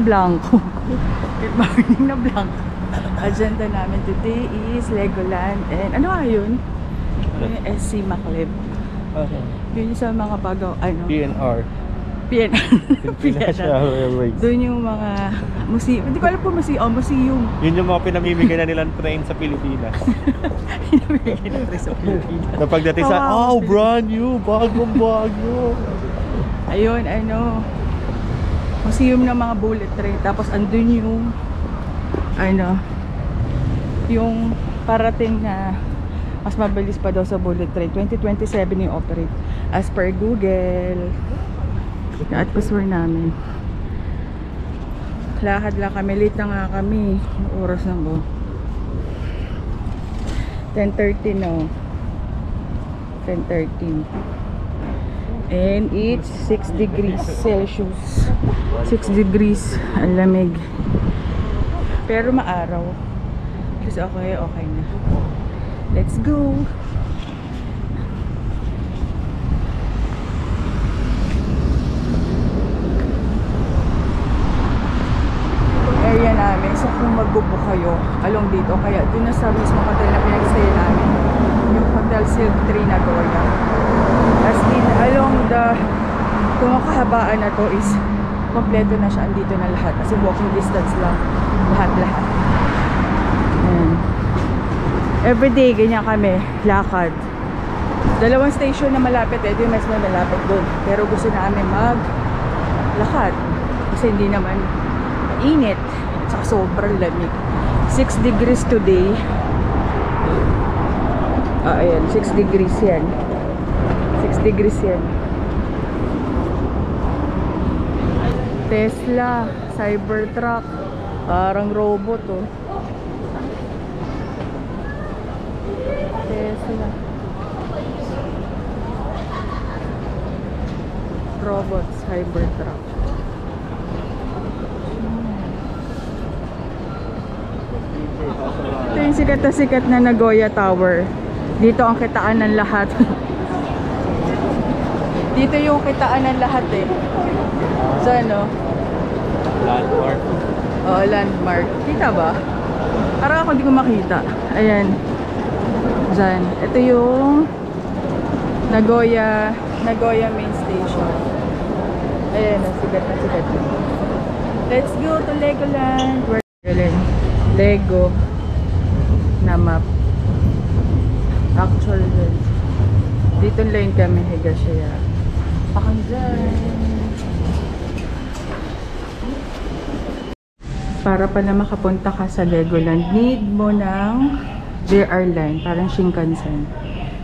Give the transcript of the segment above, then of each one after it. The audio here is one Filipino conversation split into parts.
blanco. Good morning na blanco. Agenda namin today is Legoland and ano nga yun? Yung SC Macleb. Yun sa mga bagaw, ano? PNR. Doon yung mga museum. Hindi ko alam po museum. Yun yung mga pinamimigay na nilang train sa Pilipinas. Pinamimigay na train sa Pilipinas. Na pagdating sa, oh, brand new, bagong bago. Ayun, ano, museum ng mga bullet train. Tapos andun yung, ano, yung parating na mas mabilis pa daw sa bullet train. 2027 yung operate. As per Google. At password namin. Lakad lang kami. Late na nga kami. Oras na po. 10:30 no. 10:30. And it's 6 degrees Celsius. 6 degrees. Ang lamig. Pero maaraw. Kasi okay na. Let's go. Area namin. So kung magbubook kayo along dito, kaya dun na sa mismo hotel na pinag-stay namin, yung Hotel Silk Tree Nagoya. As in, along the kumakahabaan na to is kompleto na siya, andito na lahat kasi walking distance lang lahat. Everyday ganyan kami, lakad. Dalawang station na malapit, yung mas malapit doon, pero gusto namin maglakad kasi hindi naman init at saka sobrang lamig. 6 degrees today. Ayan, 6 degrees yan. 6 degrees yan. Tesla, Cybertruck, parang robot oh. Tesla. Robot, Cybertruck. Ito yung sikat na Nagoya Tower. Dito ang kitaan ng lahat. Dito yung kitaan ng lahat eh. So ano? Landmark. Oh, landmark. Kita ba? Parang ako hindi ko makita. Ayan. Diyan. Ito yung Nagoya main station. Ayan, sikat na. Let's go to Legoland. Lego na map. Actual dito lang kami Higashiyama. Pakang dyan. Para pala makapunta ka sa Legoland, need mo ng JR line, parang Shinkansen.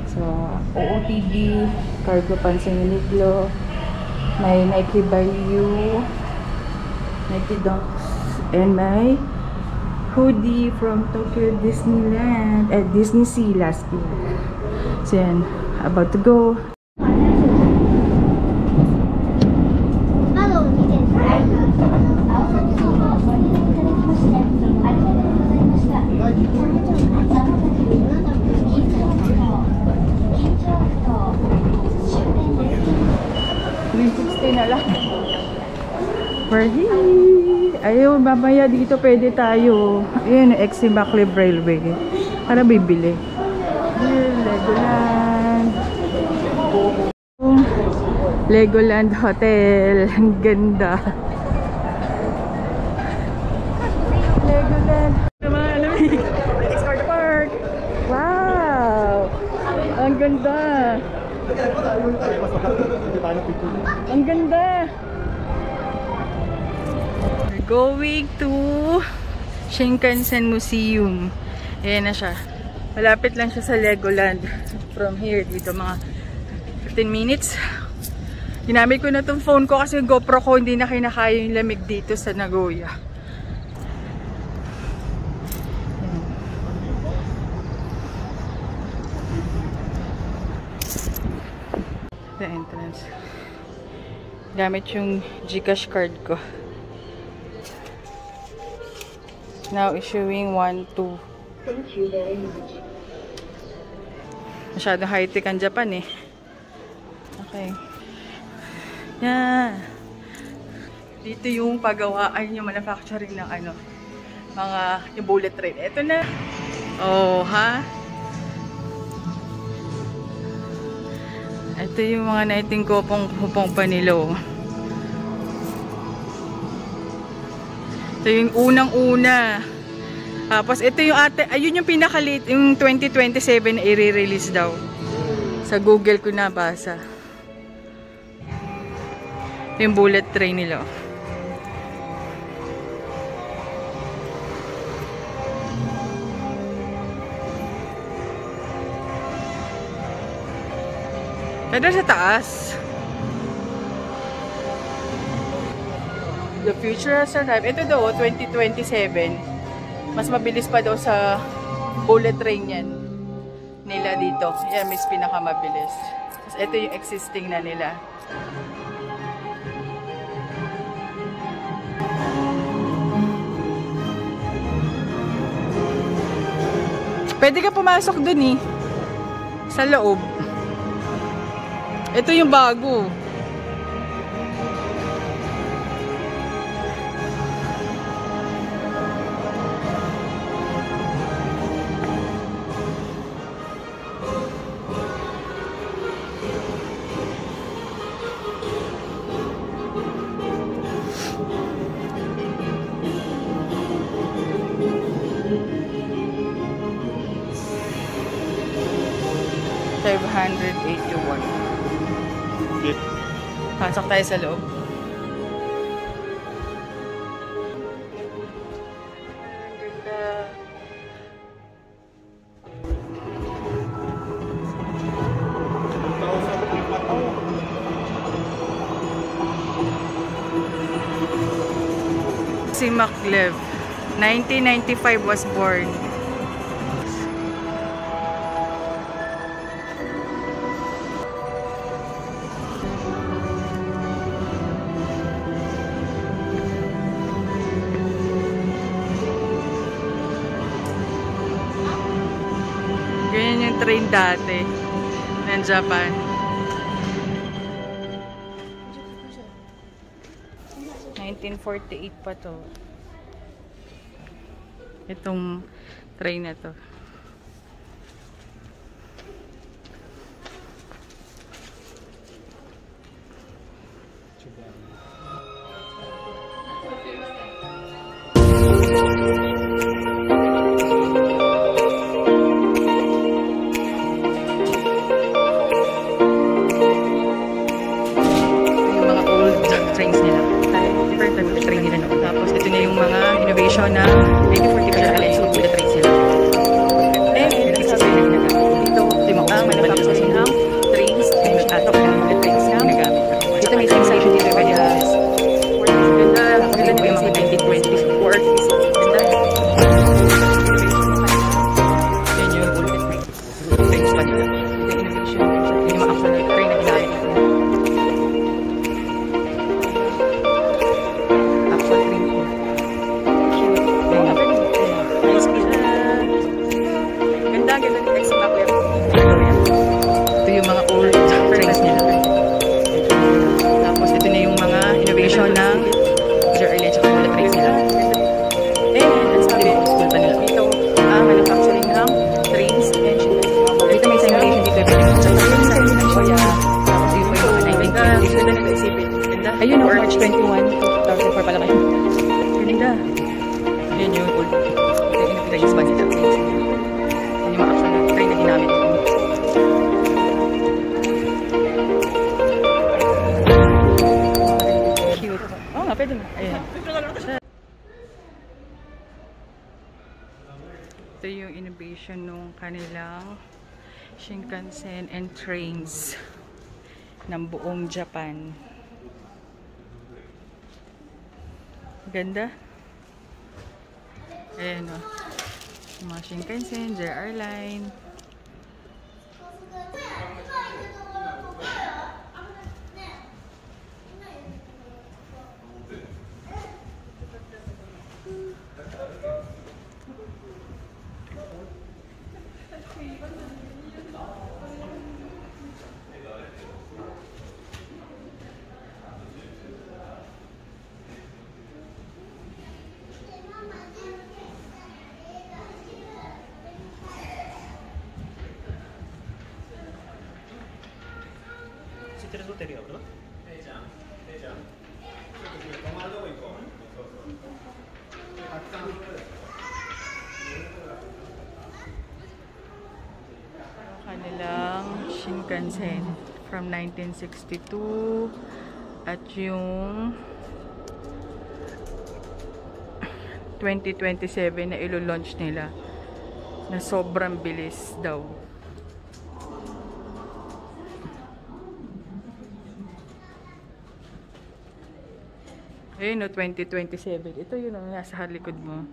So, OOTD, Cargo Pansanginiglo, may Nike Bayou, Nike Dunks, and may hoodie from Tokyo Disneyland at Disney Sea last year. So yan, about to go. na lang. We're here. Ayun, mamaya dito pwede tayo. Ayun, XC Macleb Railway. Para bibili. Here, Legoland. Legoland Hotel. Ang ganda. Legoland. Export Park. Wow. Ang ganda. Ang ganda. We're going to Shinkansen Museum. Ayan na siya. Malapit lang siya sa Legoland. From here, dito mga 15 minutes. Ginamit ko na itong phone ko kasi yung GoPro ko hindi na kinakaya yung lamig dito sa Nagoya. The entrance. Gamit yung GCash card ko. Now issuing 1, 2. Thank you very much. Masyadong high-tech ang Japan eh. Okay. Yeah. Dito yung paggawaan, yung manufacturing ng ano, mga yung bullet train. Ito na. Oh, ha? Ito yung mga naiting hupong panilo. Ito yung unang-una. Tapos ito yung ayun yung pinaka-late, yung 2027 na i-release daw. Sa Google ko nabasa. Ito yung bullet train nila. Pero sa taas. The future has arrived. Ito daw, 2027. Mas mabilis pa daw sa bullet train yan. Nila dito. Yan, mas pinakamabilis. Tapos ito yung existing na nila. Pwede ka pumasok dun eh. Sa loob. Ito yung bago. Pasok tayo sa loob. Si Maklev, 1995 was born. Ganyan yung train dati ng Japan. (1948) pa to. Itong train na to. Na 1940 pa siya alay so bullet train sila. Then, nagsasabi na dito, ang manufacturing ng trains and mag-atok ng bullet trains na ginagamit. Dito may same station dito kaya ganda, ganda yung mga 1920s 40s. Ganda. Yan yung bullet trains pa nila. Ito yung innovation. Ito yung mga actual train na ginamit. Actual train po. Ito yung mga old trains nila. Tapos ito na yung mga innovation ng airline at bullet trains nila. Then, ang sabi ko, school pa nila. Ito ang manufacturing ng trains and ships. Dito may simulation dito. Tapos dito yung mga 1920s. Ganda nila isipin. Ayun, March 21, 2004 pala kayo. Ganda. Ayun yung old. Ito yung trains pa nila. Yung mga actual na train na ginamit. Cute. Oo nga, pwede mo. Ayan. Ito yung innovation nung kanilang Shinkansen and trains ng buong Japan. Ganda. Ayan o. Mga Shinkansen, JR Line. てるぞ、テレビの。Kanilang Shinkansen from 1962 at yung 2027 na ilo-launch nila na sobrang bilis daw. Ayun no, 2027. Ito yun ang nasa likod mo.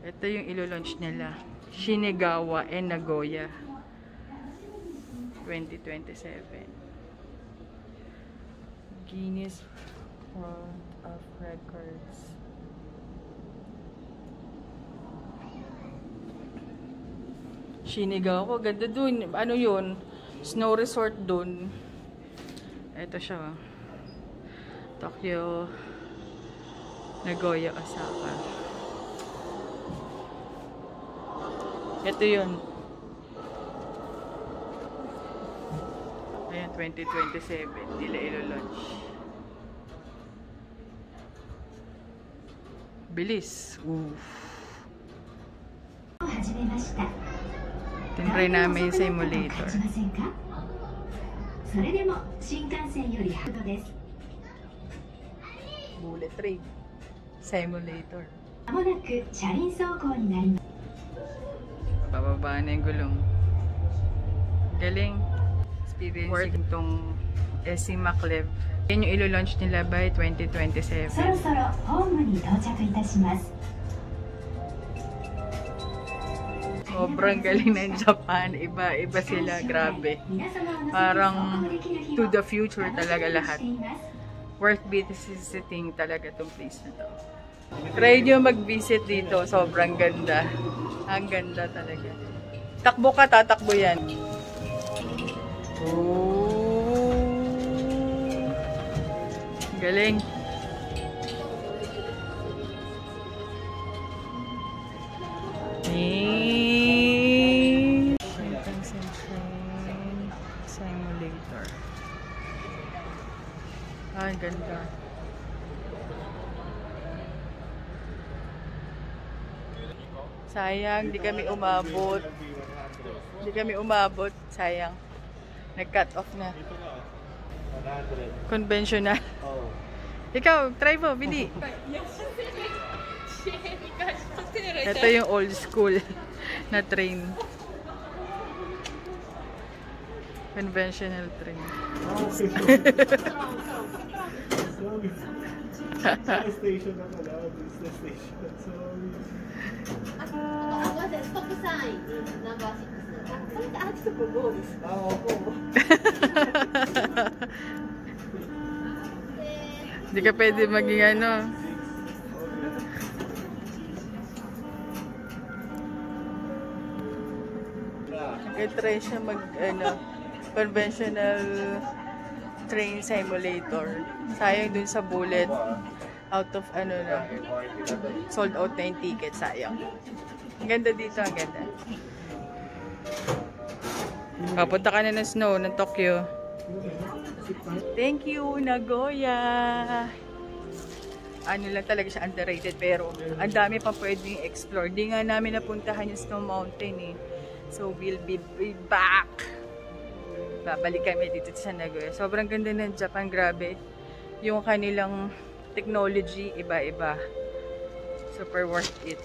Ito yung ilo-launch nila. Shinegawa and Nagoya. 2027. Guinness World of Records. Shinegawa. Ganda dun. Ano yun? Snow resort dun. Ito siya. Tokyo, Nagoya, Osaka. Ito yun. Ayan, 2027. Nila ilo-launch. Bilis. Oof. Tinry namin yung simulator. Bullet train. Simulator. Pababa na yung gulong. Galing. Experience itong SC Maklev. Yan yung ilo-launch nila by 2027. Sobrang galing ng Japan. Iba-iba sila. Grabe. Parang to the future talaga lahat. Worth visiting talaga itong place na to. Try nyo mag-visit dito. Sobrang ganda. Ang ganda talaga. Takbo ka, tatakbo yan. Oh. Galing. Simulator. Ah, ganda. Sayang, di kami umabot. Di kami umabot. Sayang. Nag-cut off na. 100. Conventional. Oh. Ikaw, try mo, Bili. Ito yung old school na train. Conventional train. Sorry. Station na pala. Business station. Sorry. Stop sign in number 6. それってアーティスト5です。Ah, opo. Hindi ka pwede maging ano. Nag-try siya mag conventional train simulator. Sayang dun sa bullet. Out of ano na. Sold out na yung ticket. Sayang. Ang ganda dito. Ang ganda. Papunta ka na ng snow ng Tokyo. Thank you, Nagoya. Ano lang talaga siya, underrated. Pero ang dami pa pwedeng explore. Di nga namin napuntahan yung Snow Mountain eh. So we'll be back. Babalik kami dito sa Nagoya. Sobrang ganda ng Japan. Grabe. Yung kanilang technology, iba-iba. Super worth it.